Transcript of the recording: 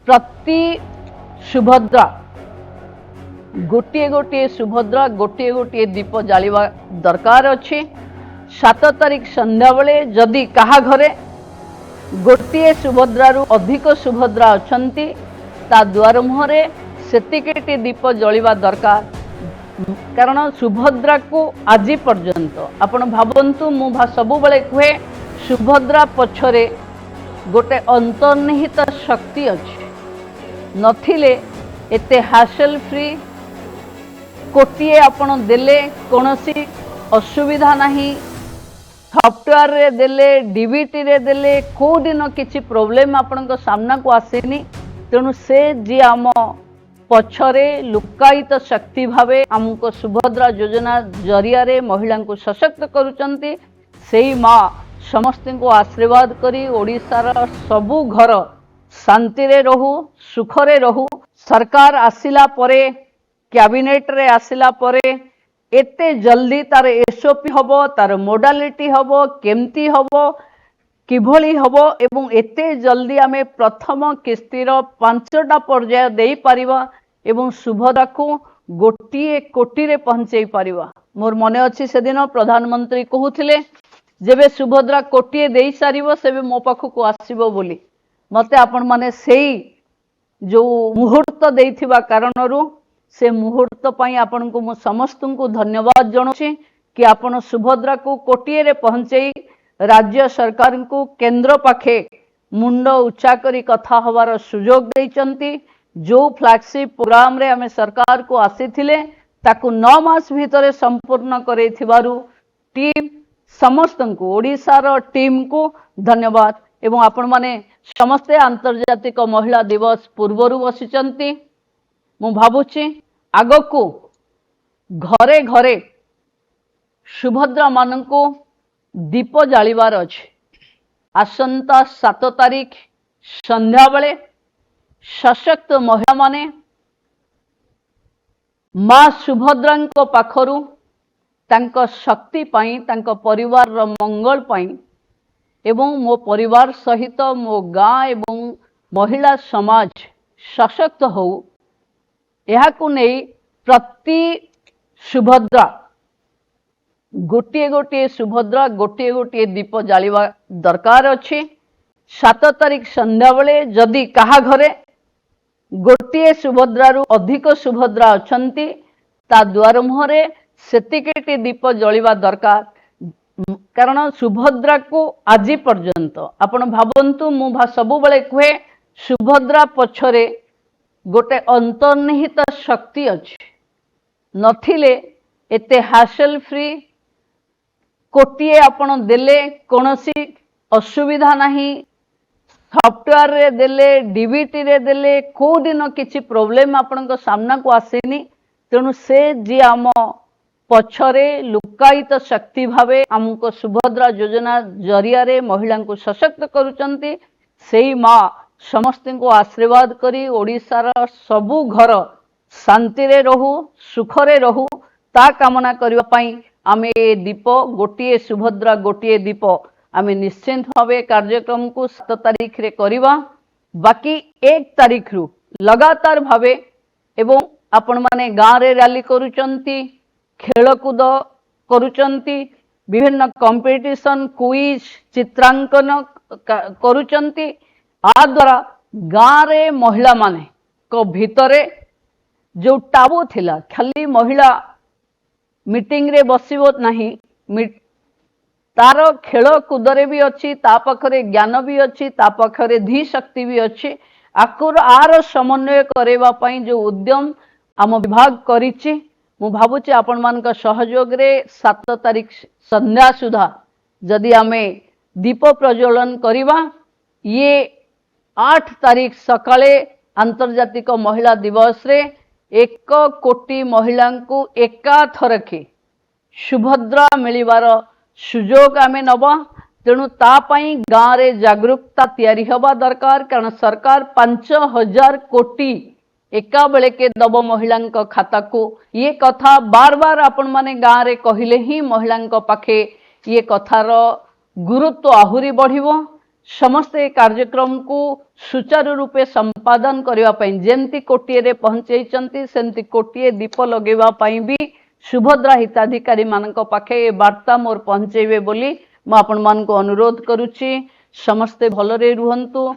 प्रति सुभद्रा गोटे गोटे सुभद्रा गोटे गोटे दीप जालिबा दरकार अच्छे। 7 तारिख संध्या बेले जदि कहा घरे गोटे सुभद्रारू अधिक सुभद्रा अछंती ता द्वार मुहरे सेतिकेटी दीप जलिबा दरकार। कारण सुभद्रा को आज पर्यंत आपण भावंतु मु सबु बेले कहे सुभद्रा पछरे गोटे अंतर्निहित शक्ति अच्छे नथिले एते हासिल फ्री कोटिए आपण देले कोनसी असुविधा नहीं। सॉफ्टवेयर रे देले डीबीटी रे देले को दिन किछि प्रॉब्लम आपण को सामना को आसेनी। तेणु से जी आम पछरे लुकायित शक्ति भावे हमको सुभद्रा योजना जरिया रे महिला को सशक्त करुचंती सेही माँ समस्त को आशीर्वाद करी ओडिशार सबु घर शांति रे रहू सुख रे रहू। सरकार आसिला परे कैबिनेट रे आसिला परे एते जल्दी तार एसओपी हबो तार मोडालिटी हबो केमती हबो किभली हबो एवं एते जल्दी आमे प्रथम किस्तीर 5टा पर्याय देई परिबा एवं सुभद्रा को गोटिए कोटी रे पहुंचई परिबा। मोर मने अछि से दिन प्रधानमंत्री कहूथिले जेबे सुभद्रा कोटिए देई सारिबो सेबे मो पाखु आसीबो बोली। मते आपण माने सेही जो मुहूर्त देइथिबा कारणरू से मुहूर्त पाई आपण को मु समस्त को धन्यवाद जणाउछि कि आपण सुभद्रा को कोटिए रे पहुंचई राज्य सरकार को केंद्र पाखे मुंड उच्चा करी कथा हवार सुजोग देइचंती। जो फ्लैगशिप प्रोग्राम रे हमें सरकार को आसीथिले ताकू 9 मास भितरे संपूर्ण करैथिबारु टीम समस्त को ओडिशार टीम को धन्यवाद। एवं आपण माने समस्ते अंतर्जातिक महिला दिवस पूर्वरु बसिचंती। मु भाबुची आगो को घरे घरे सुभद्रा माननको दीप जालिबार अछि। आसंता 7 तारिख संध्या बेले सशक्त महिला माने माँ सुभद्रा पाखरु तांको शक्ति पाई तांको परिवार रो मंगल पाई एवं मो परिवार सहित मो गाँ एवं महिला समाज सशक्त हो यहाकू नहीं प्रति सुभद्रा गोटे गोटे सुभद्रा गोटे गोटे दीप जालिबा दरकार अच्छे। 7 तारिख संध्या बेले जदि कहा घरे गोटे सुभद्रारू अधिक सुभद्रा अछंती ता द्वार मुहरे सेतिकेटी दीप जलिबा दरकार। कारण सुभद्रा को आज पर्यंत आपण भावंतु मु सबु बेले कहे सुभद्रा पछरे गोटे अंतर्निहित शक्ति अच्छे नथिले एते हासिल फ्री कोटिए आपण देले कोनसी असुविधा नहीं। सॉफ्टवेयर रे देले डीबीटी रे देले को दिन किछि प्रॉब्लम आपण को सामना को आसेनी। तेणु से जी आम पछरे लुकायित शक्ति भावे हमको सुभद्रा योजना जरिया रे महिला को सशक्त करुचंती सेही माँ समस्त को आशीर्वाद करी ओडिशार सबु घर शांति रे रहू सुख रे रहू ता कामना करबा पई आमे दीप गोटिए सुभद्रा गोटिए दीप आमे निश्चिंत भावे कार्यक्रम को 7 तारिख रे करिबा। बाकी 1 तारिख रु लगातार भावे एवं आपण माने गाँ रे रैली करुचंती खेलकूद करुचंती विभिन्न कंपटीशन क्विज चित्रांकन करुचंती। आ द्वारा गाँ रे महिला माने को भितरे जो टाबू थिला खाली महिला मीटिंग रे बसिबो नहीं तार खेल कूदरे भी अच्छी ता पाखरे ज्ञान भी अच्छी ता पाखरे धी शक्ति भी अच्छी आकुर आर समन्वय करेवा पई जो उद्यम आम विभाग करिछि मु भाबुछि आपण मानक सहयोग रे 7 तारिख संध्या सुधा जदि आमे दीप प्रज्वलन करिबा ये 8 तारिख सकाळे अंतर्जातिक महिला दिवस रे 1 कोटी महिला को एका थरके सुभद्रा मिलिबार सुजोग आमे नबा। तेणु तापाई गाँव रे जागरूकता तैयारी हवा दरकार। कारण सरकार 5000 कोटी एका बेले के दब महिला खाता को ये कथा बार बार आपण माने गाँव रे कहले ही महिला पाखे ये कथार गुरुत्व आहुरी बढ़िबो। समस्ते कार्यक्रम को सुचारू रूपे संपादन करने जेमती कोटिए पहुंचई सेमती कोटिए दीप लगेवाई भी सुभद्रा हिताधिकारी मान पाखे ए वार्ता मोर पहुंचेबे बोली मु आपण मान को अनुरोध करुच्ची। समस्ते भलरे रुहंतु।